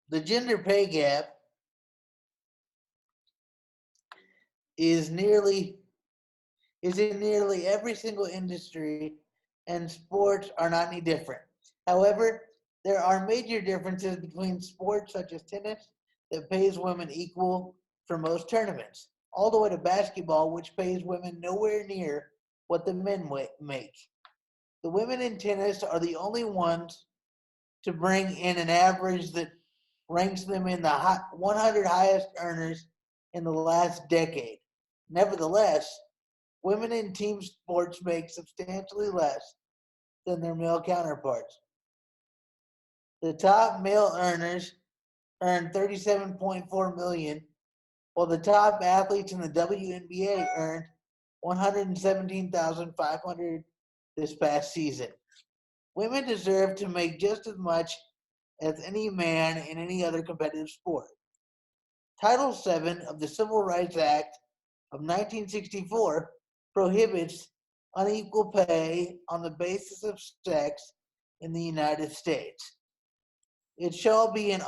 The gender pay gap is nearly is in nearly every single industry, and sports are not any different. However, there are major differences between sports such as tennis that pays women equal for most tournaments, all the way to basketball, which pays women nowhere near what the men make. The women in tennis are the only ones to bring in an average that ranks them in the 100 highest earners in the last decade. Nevertheless, women in team sports make substantially less than their male counterparts. The top male earners earn 37.4 million, while the top athletes in the WNBA earned 117,500 this past season. Women deserve to make just as much as any man in any other competitive sport. Title VII of the Civil Rights Act of 1964 prohibits unequal pay on the basis of sex in the United States. It shall be an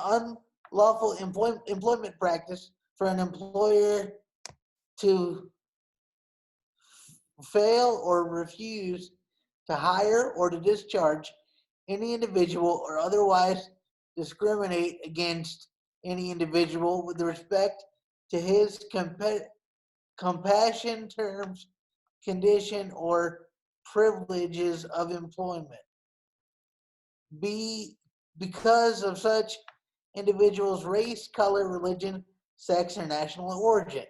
unlawful employment practice for an employer to fail or refuse to hire or to discharge any individual or otherwise discriminate against any individual with respect to his compassion, terms, condition, or privileges of employment. Be because of such individuals' race, color, religion, sex, or national origin.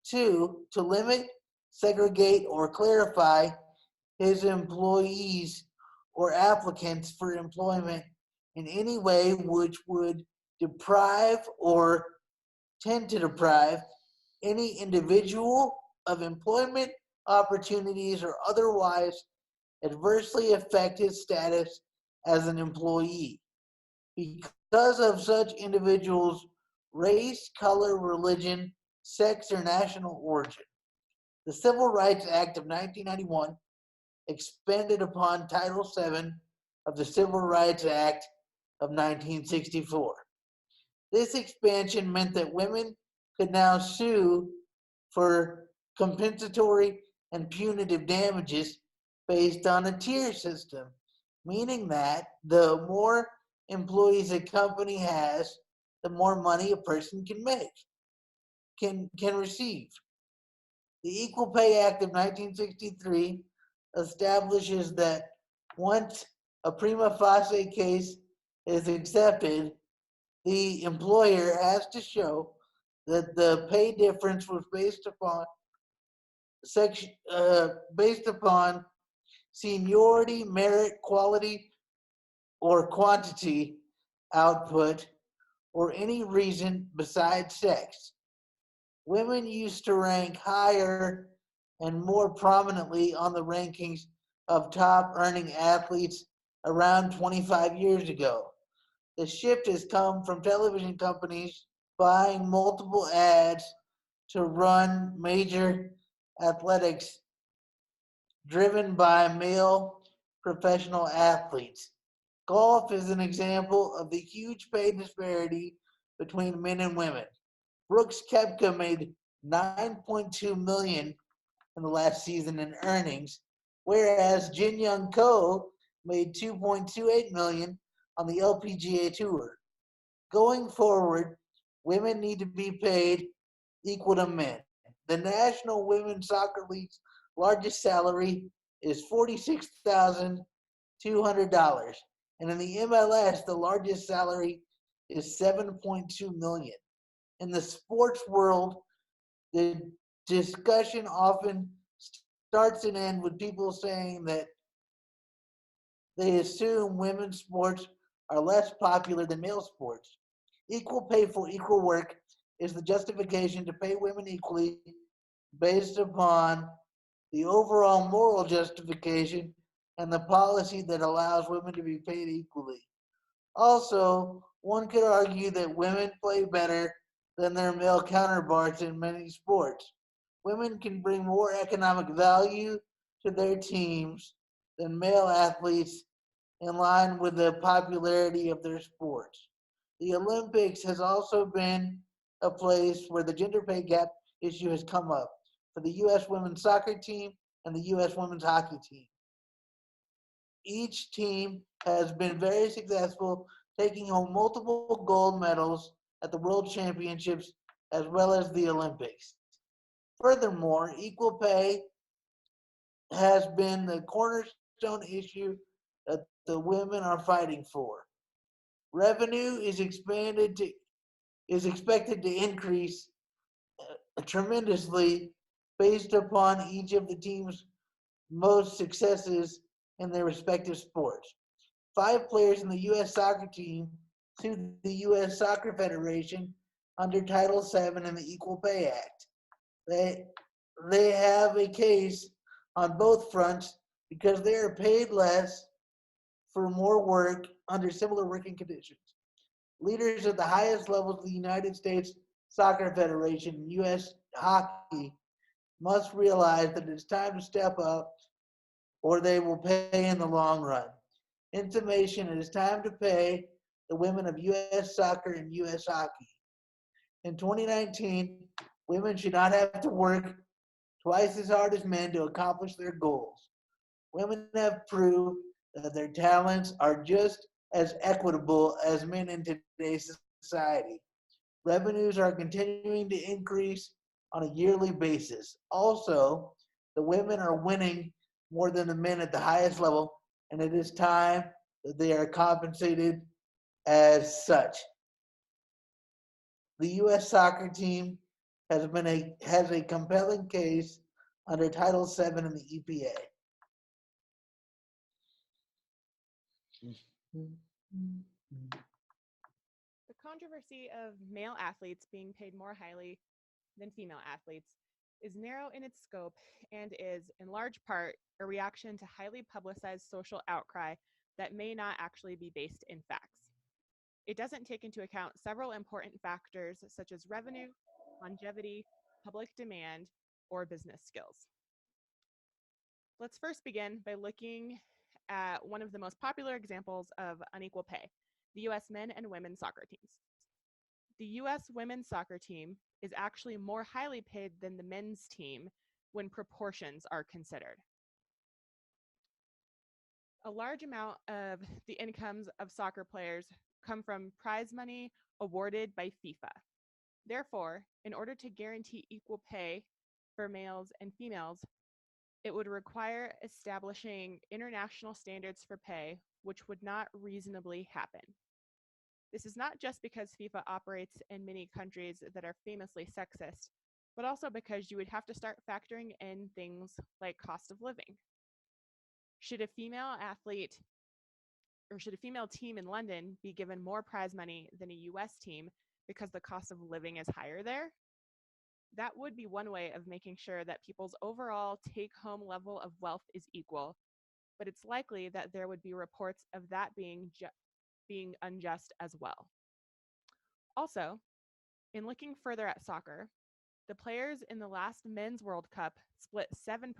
Two, to limit, segregate, or clarify his employees or applicants for employment in any way which would deprive or tend to deprive any individual of employment opportunities or otherwise adversely affect his status as an employee because of such individuals' race, color, religion, sex, or national origin. The Civil Rights Act of 1991 expanded upon Title VII of the Civil Rights Act of 1964. This expansion meant that women could now sue for compensatory and punitive damages based on a tier system, meaning that the more employees a company has, the more money a person can receive. The Equal Pay Act of 1963 establishes that once a prima facie case is accepted, the employer has to show that the pay difference was based upon seniority, merit, quality, or quantity, output, or any reason besides sex. Women used to rank higher and more prominently on the rankings of top earning athletes around 25 years ago. The shift has come from television companies buying multiple ads to run major athletics driven by male professional athletes. Golf is an example of the huge pay disparity between men and women. Brooks Koepka made 9.2 million in the last season in earnings, whereas Jin Young Ko made 2.28 million on the LPGA tour. Going forward, women need to be paid equal to men. The National Women's Soccer League's largest salary is $46,200, and in the MLS, the largest salary is 7.2 million. In the sports world, the discussion often starts and ends with people saying that they assume women's sports are less popular than male sports. Equal pay for equal work is the justification to pay women equally based upon the overall moral justification and the policy that allows women to be paid equally. Also, one could argue that women play better than their male counterparts in many sports. Women can bring more economic value to their teams than male athletes in line with the popularity of their sports. The Olympics has also been a place where the gender pay gap issue has come up for the U.S. women's soccer team and the U.S. women's hockey team. Each team has been very successful, taking home multiple gold medals at the World Championships as well as the Olympics. Furthermore, equal pay has been the cornerstone issue that the women are fighting for. Revenue is expected to increase tremendously based upon each of the team's most successes in their respective sports. Five players in the U.S. soccer team sued the U.S. Soccer Federation under Title VII in the Equal Pay Act. They, they have a case on both fronts because they are paid less for more work under similar working conditions. Leaders at the highest levels of the United States Soccer Federation and U.S. Hockey must realize that it's time to step up or they will pay in the long run. Intimation, it is time to pay the women of U.S. soccer and U.S. hockey. In 2019, women should not have to work twice as hard as men to accomplish their goals. Women have proved that their talents are just as equitable as men in today's society. Revenues are continuing to increase on a yearly basis. Also, the women are winning more than the men at the highest level, and it is time that they are compensated as such. The U.S. soccer team has a compelling case under Title VII in the EPA. The controversy of male athletes being paid more highly than female athletes is narrow in its scope and is, in large part, a reaction to highly publicized social outcry that may not actually be based in facts. It doesn't take into account several important factors such as revenue, longevity, public demand, or business skills. Let's first begin by looking at one of the most popular examples of unequal pay, the US men and women's soccer teams. The US women's soccer team is actually more highly paid than the men's team when proportions are considered. A large amount of the incomes of soccer players come from prize money awarded by FIFA. Therefore, in order to guarantee equal pay for males and females, it would require establishing international standards for pay, which would not reasonably happen. This is not just because FIFA operates in many countries that are famously sexist, but also because you would have to start factoring in things like cost of living. Should a female athlete or should a female team in London be given more prize money than a US team because the cost of living is higher there? That would be one way of making sure that people's overall take-home level of wealth is equal, but it's likely that there would be reports of that being unjust as well. Also, in looking further at soccer, the players in the last Men's World Cup split 7%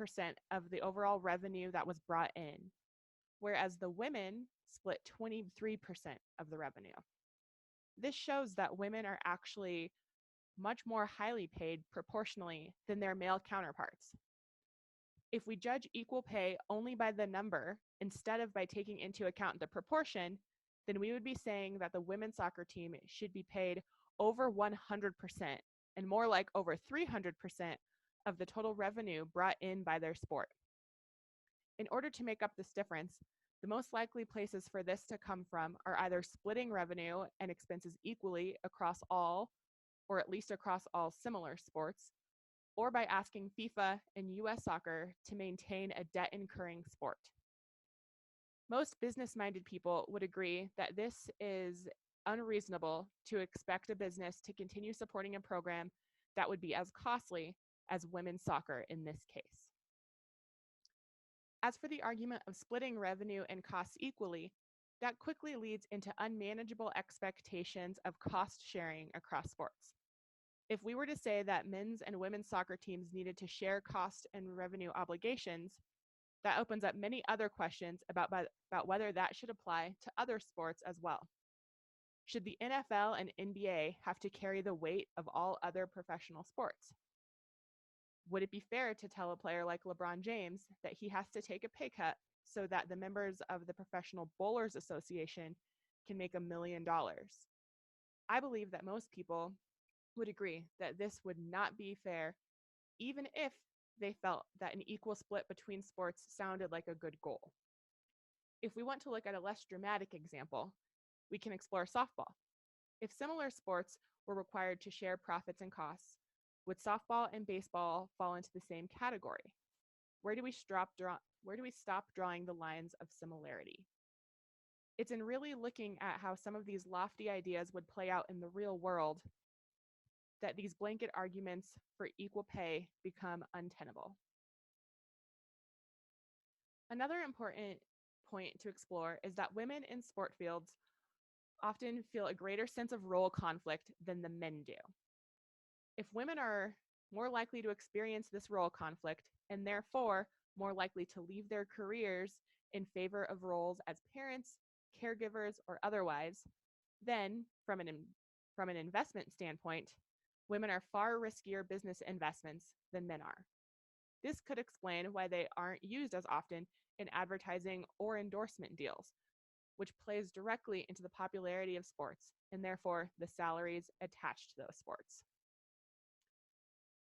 of the overall revenue that was brought in, whereas the women split 23% of the revenue. This shows that women are actually much more highly paid proportionally than their male counterparts. If we judge equal pay only by the number instead of by taking into account the proportion, then we would be saying that the women's soccer team should be paid over 100% and more like over 300% of the total revenue brought in by their sport. In order to make up this difference, the most likely places for this to come from are either splitting revenue and expenses equally across all, or at least across all similar sports, or by asking FIFA and US soccer to maintain a debt-incurring sport. Most business-minded people would agree that this is unreasonable to expect a business to continue supporting a program that would be as costly as women's soccer in this case. As for the argument of splitting revenue and costs equally, that quickly leads into unmanageable expectations of cost sharing across sports. If we were to say that men's and women's soccer teams needed to share cost and revenue obligations, that opens up many other questions about whether that should apply to other sports as well. Should the NFL and NBA have to carry the weight of all other professional sports? Would it be fair to tell a player like LeBron James that he has to take a pay cut so that the members of the Professional Bowlers Association can make $1 million? I believe that most people would agree that this would not be fair, even if they felt that an equal split between sports sounded like a good goal. If we want to look at a less dramatic example, we can explore softball. If similar sports were required to share profits and costs, would softball and baseball fall into the same category? Where do we stop drawing the lines of similarity? It's in really looking at how some of these lofty ideas would play out in the real world that these blanket arguments for equal pay become untenable. Another important point to explore is that women in sport fields often feel a greater sense of role conflict than the men do. If women are more likely to experience this role conflict and therefore more likely to leave their careers in favor of roles as parents, caregivers, or otherwise, then from an investment standpoint, women are far riskier business investments than men are. This could explain why they aren't used as often in advertising or endorsement deals, which plays directly into the popularity of sports and therefore the salaries attached to those sports.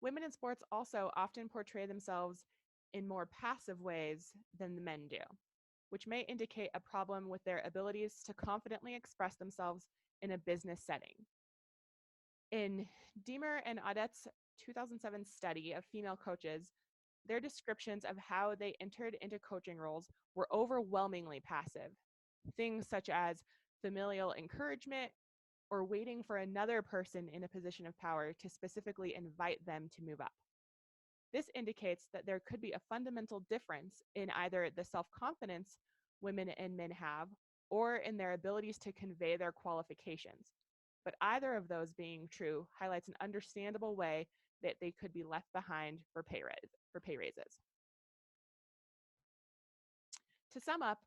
Women in sports also often portray themselves in more passive ways than the men do, which may indicate a problem with their abilities to confidently express themselves in a business setting. In Deemer and Audet's 2007 study of female coaches, their descriptions of how they entered into coaching roles were overwhelmingly passive. Things such as familial encouragement or waiting for another person in a position of power to specifically invite them to move up. This indicates that there could be a fundamental difference in either the self-confidence women and men have or in their abilities to convey their qualifications. But either of those being true highlights an understandable way that they could be left behind for pay raises. To sum up,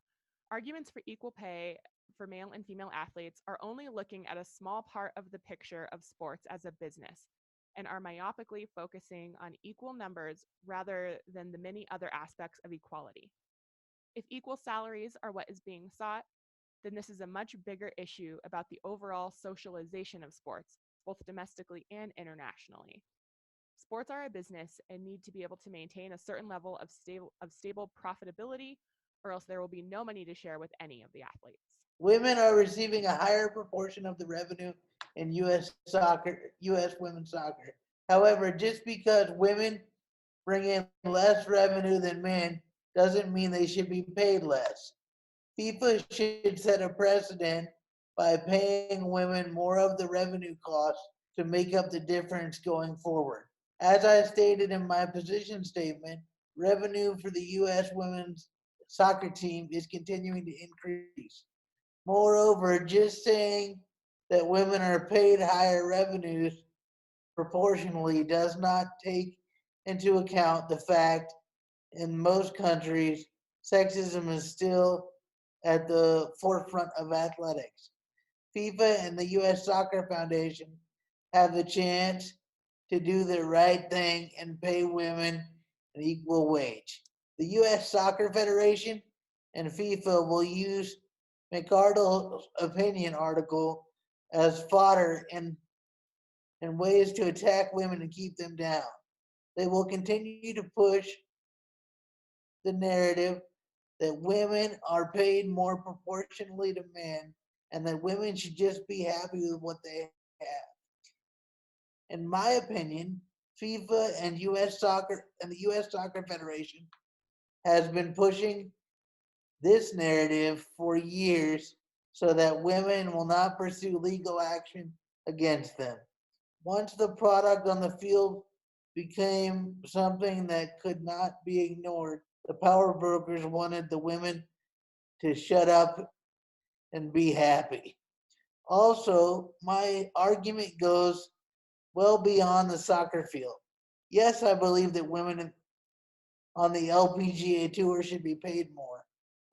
arguments for equal pay for male and female athletes are only looking at a small part of the picture of sports as a business and are myopically focusing on equal numbers rather than the many other aspects of equality. If equal salaries are what is being sought, then this is a much bigger issue about the overall socialization of sports, both domestically and internationally. Sports are a business and need to be able to maintain a certain level of stable profitability, or else there will be no money to share with any of the athletes. Women are receiving a higher proportion of the revenue in U.S. women's soccer. However, just because women bring in less revenue than men doesn't mean they should be paid less. FIFA should set a precedent by paying women more of the revenue costs to make up the difference going forward. As I stated in my position statement, revenue for the U.S. women's soccer team is continuing to increase. Moreover, just saying that women are paid higher revenues proportionally does not take into account the fact in most countries sexism is still at the forefront of athletics. FIFA and the US Soccer Foundation have the chance to do the right thing and pay women an equal wage. The US Soccer Federation and FIFA will use McArdle's opinion article as fodder and ways to attack women and keep them down. They will continue to push the narrative that women are paid more proportionally to men and that women should just be happy with what they have. In my opinion, FIFA and the US Soccer Federation has been pushing this narrative for years so that women will not pursue legal action against them. Once the product on the field became something that could not be ignored, the power brokers wanted the women to shut up and be happy. Also, my argument goes well beyond the soccer field. Yes, I believe that women on the LPGA tour should be paid more.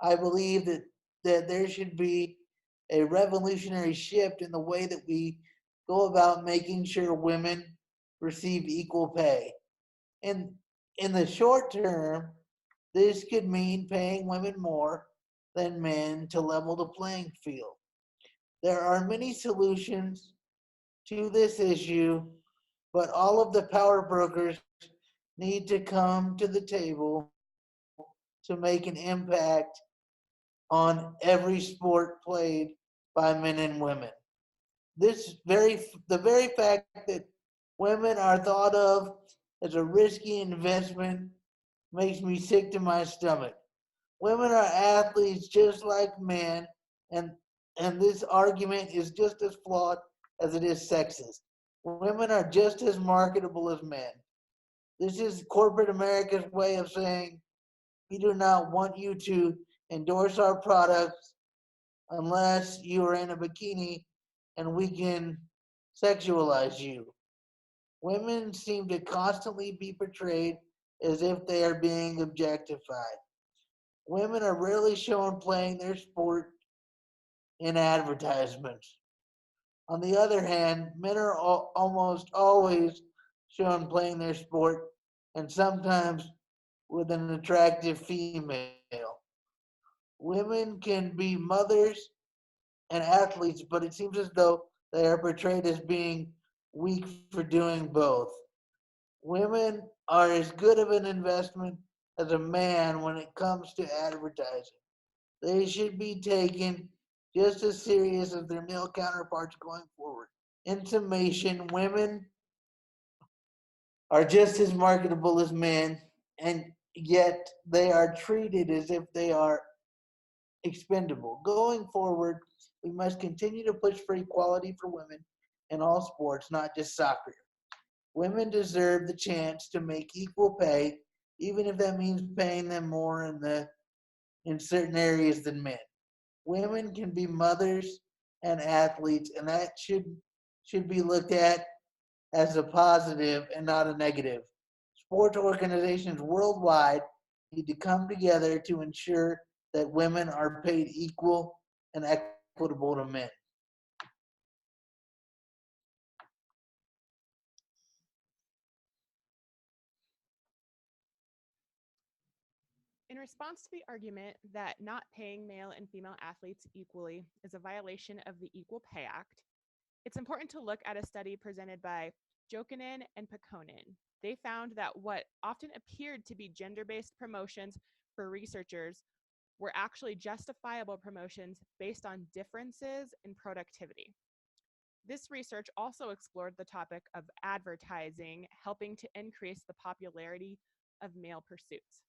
I believe that there should be a revolutionary shift in the way that we go about making sure women receive equal pay. In, in the short term, this could mean paying women more than men to level the playing field. There are many solutions to this issue, but all of the power brokers need to come to the table to make an impact on every sport played by men and women. The very fact that women are thought of as a risky investment makes me sick to my stomach. Women are athletes just like men, and and this argument is just as flawed as it is sexist. Women are just as marketable as men. This is corporate America's way of saying we do not want you to endorse our products unless you are in a bikini and we can sexualize you. Women seem to constantly be portrayed as if they are being objectified. Women are rarely shown playing their sport in advertisements. On the other hand, men are almost always shown playing their sport and sometimes with an attractive female. Women can be mothers and athletes, but it seems as though they are portrayed as being weak for doing both. Women are as good of an investment as a man when it comes to advertising. They should be taken just as serious as their male counterparts going forward. In summation, women are just as marketable as men, and yet they are treated as if they are expendable. Going forward, we must continue to push for equality for women in all sports, not just soccer. Women deserve the chance to make equal pay, even if that means paying them more in certain areas than men. Women can be mothers and athletes, and that should be looked at as a positive and not a negative. Sports organizations worldwide need to come together to ensure that women are paid equal and equitable to men. In response to the argument that not paying male and female athletes equally is a violation of the Equal Pay Act, it's important to look at a study presented by Jokinen and Pekonen. They found that what often appeared to be gender based promotions for researchers were actually justifiable promotions based on differences in productivity. This research also explored the topic of advertising helping to increase the popularity of male pursuits.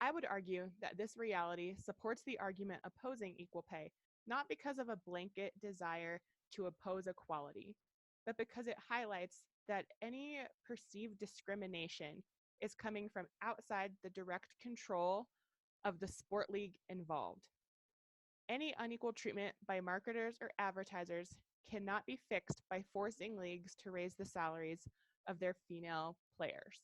I would argue that this reality supports the argument opposing equal pay, not because of a blanket desire to oppose equality, but because it highlights that any perceived discrimination is coming from outside the direct control of the sport league involved. Any unequal treatment by marketers or advertisers cannot be fixed by forcing leagues to raise the salaries of their female players.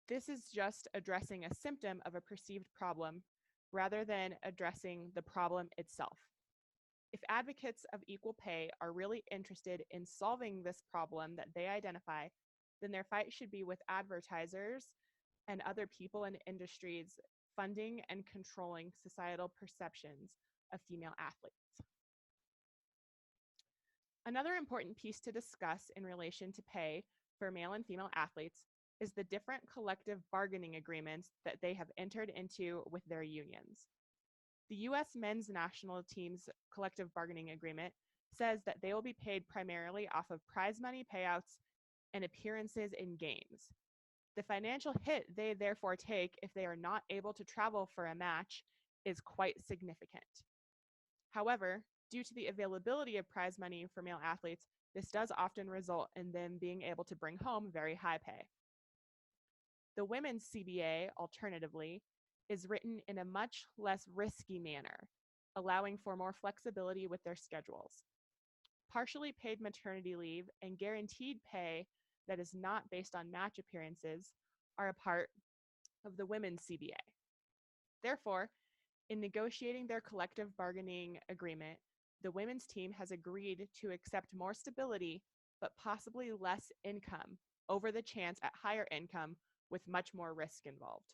This is just addressing a symptom of a perceived problem rather than addressing the problem itself. If advocates of equal pay are really interested in solving this problem that they identify, then their fight should be with advertisers and other people in industries funding and controlling societal perceptions of female athletes. Another important piece to discuss in relation to pay for male and female athletes is the different collective bargaining agreements that they have entered into with their unions. The U.S. men's national team's collective bargaining agreement says that they will be paid primarily off of prize money payouts and appearances in games. The financial hit they therefore take if they are not able to travel for a match is quite significant. However, due to the availability of prize money for male athletes, this does often result in them being able to bring home very high pay. The women's CBA, alternatively, is written in a much less risky manner, allowing for more flexibility with their schedules. Partially paid maternity leave and guaranteed pay that is not based on match appearances are a part of the women's CBA. Therefore, In negotiating their collective bargaining agreement, the women's team has agreed to accept more stability, but possibly less income over the chance at higher income with much more risk involved.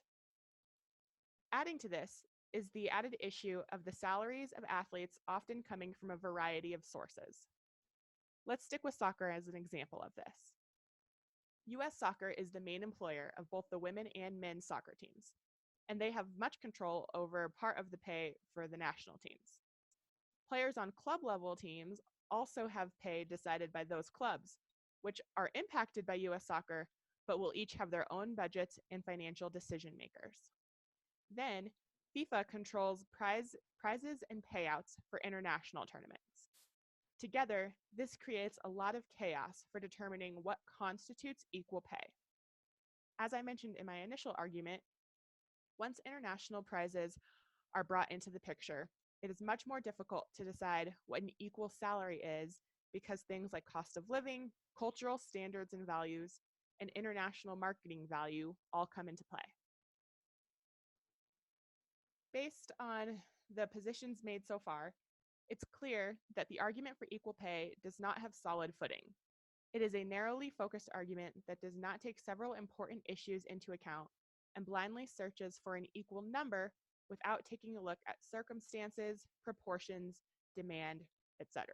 Adding to this is the added issue of the salaries of athletes often coming from a variety of sources. Let's stick with soccer as an example of this. US Soccer is the main employer of both the women and men's soccer teams, and they have much control over part of the pay for the national teams. Players on club level teams also have pay decided by those clubs, which are impacted by US Soccer, but will each have their own budgets and financial decision makers. Then, FIFA controls prizes and payouts for international tournaments. Together, this creates a lot of chaos for determining what constitutes equal pay. As I mentioned in my initial argument, once international prizes are brought into the picture, it is much more difficult to decide what an equal salary is because things like cost of living, cultural standards and values, and international marketing value all come into play. Based on the positions made so far, it's clear that the argument for equal pay does not have solid footing. It is a narrowly focused argument that does not take several important issues into account and blindly searches for an equal number without taking a look at circumstances, proportions, demand, etc.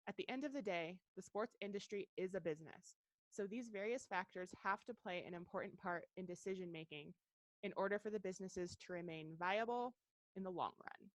At the end of the day, the sports industry is a business, so these various factors have to play an important part in decision making in order for the businesses to remain viable in the long run.